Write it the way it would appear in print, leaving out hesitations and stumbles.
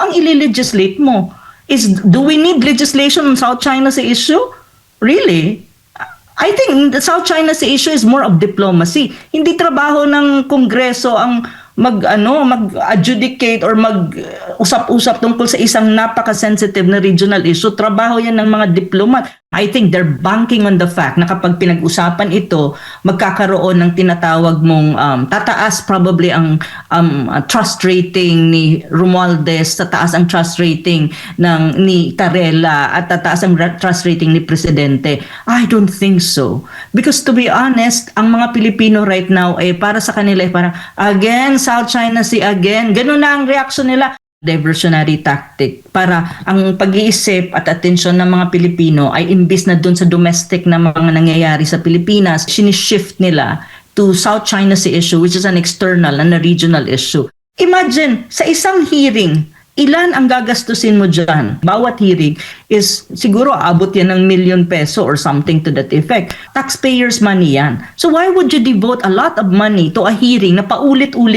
ang ililegislate mo? Do we need legislation on South China Sea issue? Really? I think the South China Sea issue is more of diplomacy. Hindi trabaho ng Kongreso ang mag-adjudicate or mag-usap-usap tungkol sa isang napaka-sensitive na regional issue. Trabaho yan ng mga diplomat. I think they're banking on the fact na kapag pinag-usapan ito, magkakaroon ng tinatawag mong tataas probably ang trust rating ni Romualdez, tataas ang trust rating ni Tarela, at tataas ang trust rating ni Presidente. I don't think so. Because to be honest, ang mga Pilipino right now para sa kanila parang again, South China Sea again. Ganun na ang reaction nila. Diversionary tactic para ang pag-iisip at atensyon ng mga Pilipino ay imbis na dun sa domestic na mga nangyayari sa Pilipinas, sinishift nila to South China Sea issue, which is an external and a regional issue. Imagine, sa isang hearing, ilan ang gagastusin mo dyan? Bawat hearing is siguro abot yan ng ₱1,000,000 or something to that effect. Taxpayers' money yan. So why would you devote a lot of money to a hearing na paulit-ulit